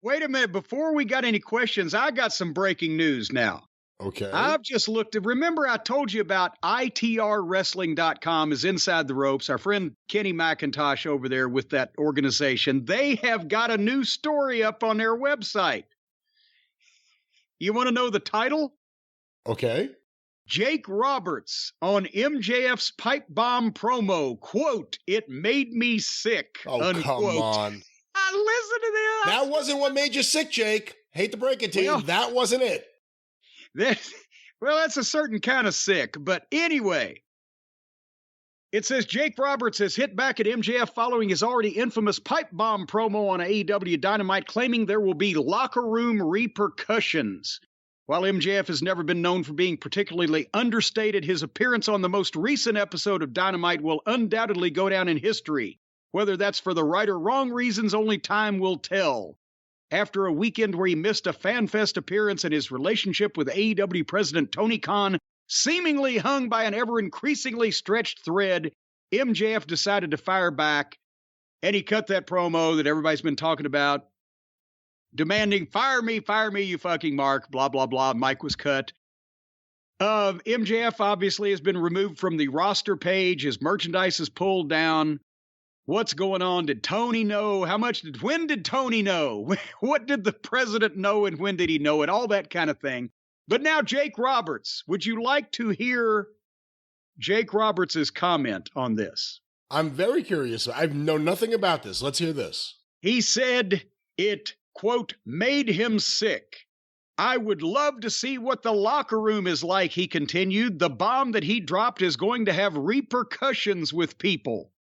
Wait a minute. Before we got any questions, I got some breaking news now. Okay. I've just looked at, remember I told you about itrwrestling.com is Inside the Ropes. Our friend Kenny McIntosh over there with that organization. They have got a new story up on their website. You want to know the title? Okay. Jake Roberts on MJF's pipe bomb promo. Quote, "It made me sick." Oh, unquote. come on. I listened to this. That wasn't what made you sick, Jake. Hate to break it to you. That wasn't it. Well, that's a certain kind of sick. But anyway, it says Jake Roberts has hit back at MJF following his already infamous pipe bomb promo on AEW Dynamite, claiming there will be locker room repercussions. While MJF has never been known for being particularly understated, his appearance on the most recent episode of Dynamite will undoubtedly go down in history. Whether that's for the right or wrong reasons, only time will tell. After a weekend where he missed a FanFest appearance and his relationship with AEW President Tony Khan seemingly hung by an ever-increasingly stretched thread, MJF decided to fire back, and he cut that promo that everybody's been talking about, demanding, fire me, you fucking Mark, blah, blah, blah. Mike was cut. MJF obviously has been removed from the roster page. His merchandise is pulled down. What's going on? Did Tony know? When did Tony know? What did the president know and when did he know it? All that kind of thing. But now Jake Roberts, would you like to hear Jake Roberts' comment on this? I'm very curious. I know nothing about this. Let's hear this. He said it, quote, "made him sick. I would love to see what the locker room is like," he continued. "The bomb that he dropped is going to have repercussions with people."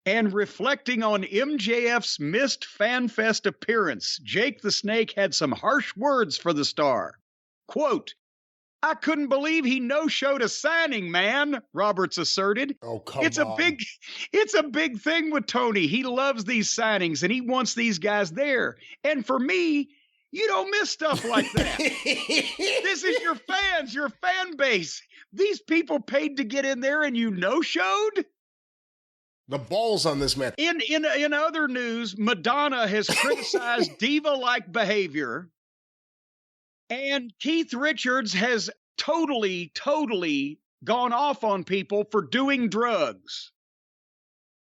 And reflecting on MJF's missed FanFest appearance, Jake the Snake had some harsh words for the star. Quote, "I couldn't believe he no-showed a signing, man," Roberts asserted. Oh, come on. It's a big thing with Tony. He loves these signings and he wants these guys there. And for me, you don't miss stuff like that. This is your fans, your fan base. These people paid to get in there and you no-showed? The balls on this man. In other news, Madonna has criticized diva-like behavior, and Keith Richards has totally gone off on people for doing drugs.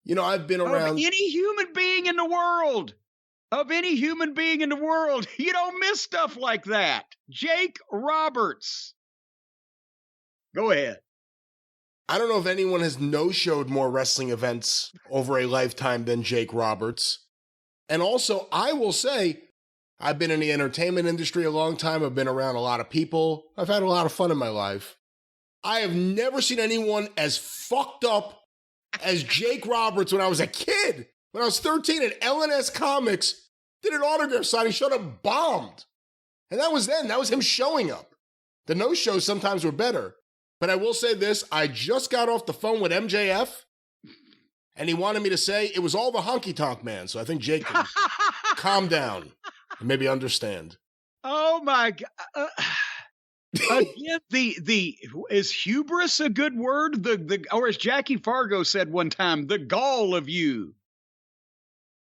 You know, I've been around. Of any human being in the world. You don't miss stuff like that. Jake Roberts. Go ahead. I don't know if anyone has no-showed more wrestling events over a lifetime than Jake Roberts. And also, I will say, I've been in the entertainment industry a long time. I've been around a lot of people. I've had a lot of fun in my life. I have never seen anyone as fucked up as Jake Roberts when I was a kid. When I was 13 at LNS Comics, did an autograph signing, showed up, bombed. And that was then. That was him showing up. The no-shows sometimes were better. But I will say this, I just got off the phone with MJF, and he wanted me to say it was all the honky-tonk man, so I think Jake can calm down and maybe understand. Oh, my God. Again, is hubris a good word? Or as Jackie Fargo said one time, the gall of you.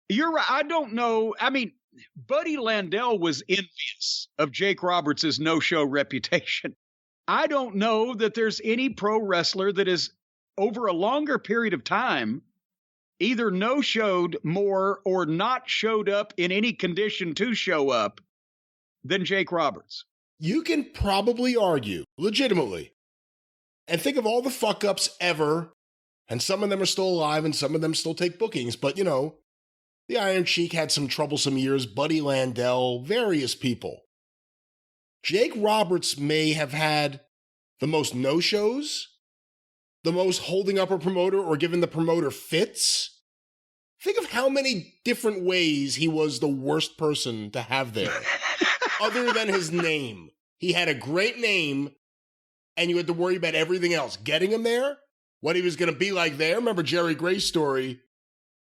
You're right, I don't know. I mean, Buddy Landell was envious of Jake Roberts' no-show reputation. I don't know that there's any pro wrestler that is, over a longer period of time, either no-showed more or not showed up in any condition to show up than Jake Roberts. You can probably argue, legitimately, and think of all the fuck-ups ever, and some of them are still alive and some of them still take bookings, but, you know, the Iron Sheik had some troublesome years, Buddy Landell, various people. Jake Roberts may have had the most no-shows, the most holding up a promoter or giving the promoter fits. Think of how many different ways he was the worst person to have there, other than his name. He had a great name, and you had to worry about everything else. Getting him there, what he was going to be like there. Remember Jerry Gray's story,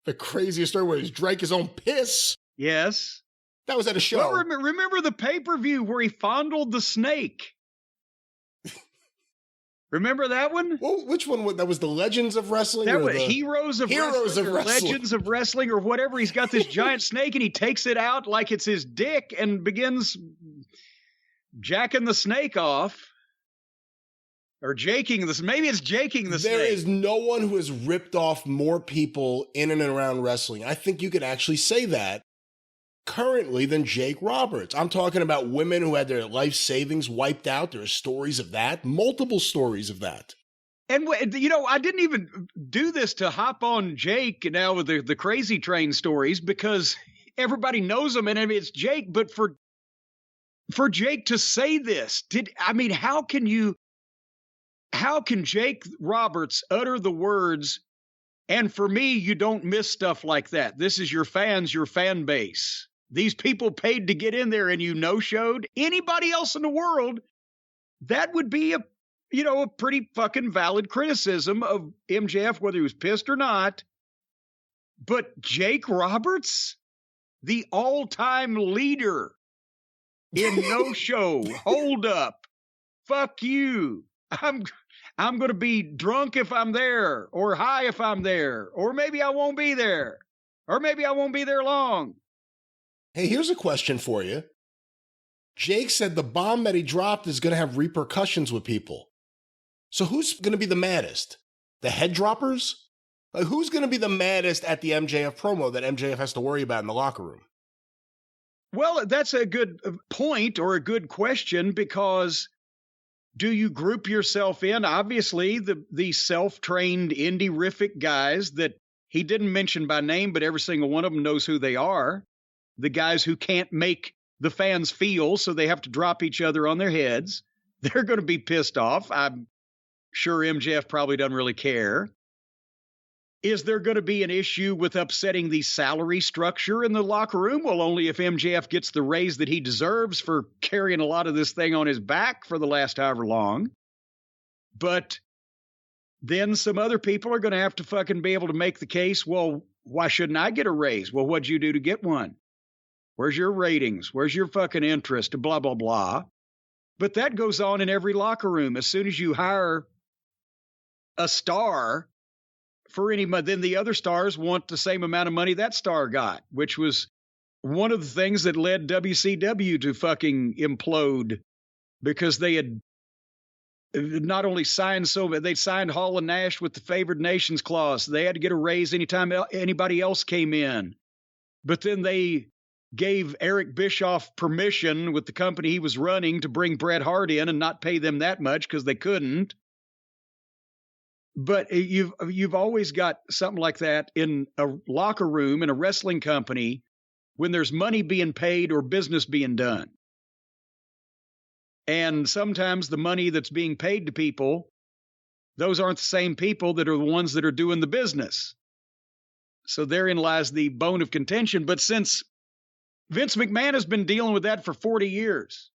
the craziest story where he drank his own piss? Yes. That was at a show. Well, remember the pay-per-view where he fondled the snake? Remember that one? Well, which one? That was the Legends of Wrestling? That was the Heroes of Wrestling, or Legends of Wrestling, or whatever. He's got this giant snake, and he takes it out like it's his dick and begins jacking the snake off. Or jaking this. Maybe it's jaking the snake. There is no one who has ripped off more people in and around wrestling. I think you could actually say that currently than Jake Roberts. I'm talking about women who had their life savings wiped out. There are stories of that, multiple stories of that. And, I didn't even do this to hop on Jake now with the Crazy Train stories, because everybody knows him, and I mean, it's Jake. But for Jake to say this, how can Jake Roberts utter the words, and for me, you don't miss stuff like that. This is your fans, your fan base. These people paid to get in there and you no-showed. Anybody else in the world, that would be a pretty fucking valid criticism of MJF, whether he was pissed or not. But Jake Roberts, the all-time leader in no-show, hold up, fuck you. I'm going to be drunk if I'm there, or high if I'm there, or maybe I won't be there, or maybe I won't be there long. Hey, here's a question for you. Jake said the bomb that he dropped is going to have repercussions with people. So who's going to be the maddest? The head droppers? Like, who's going to be the maddest at the MJF promo that MJF has to worry about in the locker room? Well, that's a good point, or a good question, because do you group yourself in? Obviously, the self-trained indie-rific guys that he didn't mention by name, but every single one of them knows who they are. The guys who can't make the fans feel, so they have to drop each other on their heads. They're going to be pissed off. I'm sure MJF probably doesn't really care. Is there going to be an issue with upsetting the salary structure in the locker room? Well, only if MJF gets the raise that he deserves for carrying a lot of this thing on his back for the last however long. But then some other people are going to have to fucking be able to make the case, well, why shouldn't I get a raise? Well, what'd you do to get one? Where's your ratings? Where's your fucking interest? Blah, blah, blah. But that goes on in every locker room. As soon as you hire a star for any money, then the other stars want the same amount of money that star got, which was one of the things that led WCW to fucking implode, because they had not only signed but they signed Hall and Nash with the favored nations clause. They had to get a raise anytime anybody else came in. But then they gave Eric Bischoff permission with the company he was running to bring Bret Hart in and not pay them that much because they couldn't. But you've always got something like that in a locker room in a wrestling company when there's money being paid or business being done. And sometimes the money that's being paid to people, those aren't the same people that are the ones that are doing the business. So therein lies the bone of contention. But since Vince McMahon has been dealing with that for 40 years,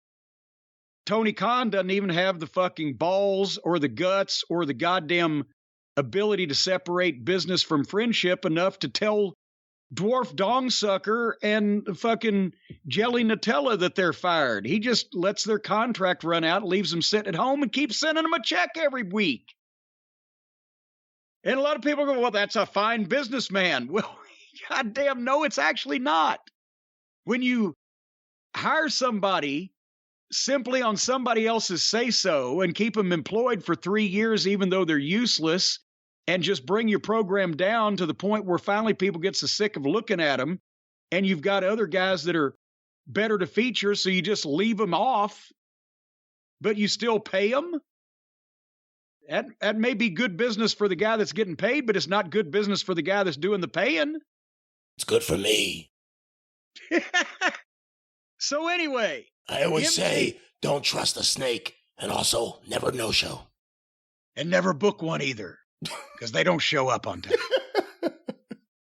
Tony Khan doesn't even have the fucking balls or the guts or the goddamn ability to separate business from friendship enough to tell Dwarf Dongsucker and fucking Jelly Nutella that they're fired. He just lets their contract run out, leaves them sitting at home, and keeps sending them a check every week. And a lot of people go, well, that's a fine businessman. Well, goddamn, no, it's actually not. When you hire somebody simply on somebody else's say-so and keep them employed for 3 years, even though they're useless, and just bring your program down to the point where finally people get so sick of looking at them, and you've got other guys that are better to feature, so you just leave them off, but you still pay them? That may be good business for the guy that's getting paid, but it's not good business for the guy that's doing the paying. It's good for me. So anyway, I always say, don't trust a snake, and also never no-show. And never book one either, because they don't show up on time.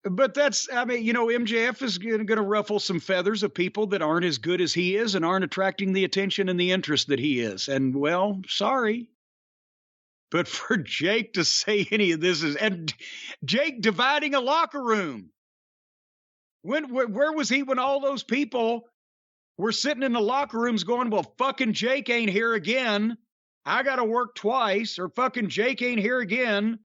But MJF is going to ruffle some feathers of people that aren't as good as he is and aren't attracting the attention and the interest that he is. And, well, sorry. But for Jake to say any of this and Jake dividing a locker room. Where was he when all those people were sitting in the locker rooms going, well, fucking Jake ain't here again. I got to work twice, or fucking Jake ain't here again.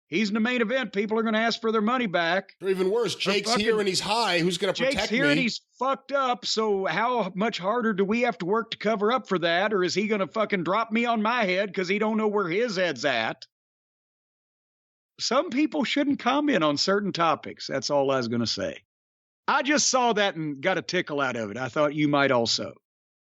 He's in the main event. People are going to ask for their money back. Or even worse, Jake's here and he's high. Who's going to protect me? Jake's here and he's fucked up. So how much harder do we have to work to cover up for that? Or is he going to fucking drop me on my head because he don't know where his head's at? Some people shouldn't comment on certain topics. That's all I was going to say. I just saw that and got a tickle out of it. I thought you might also.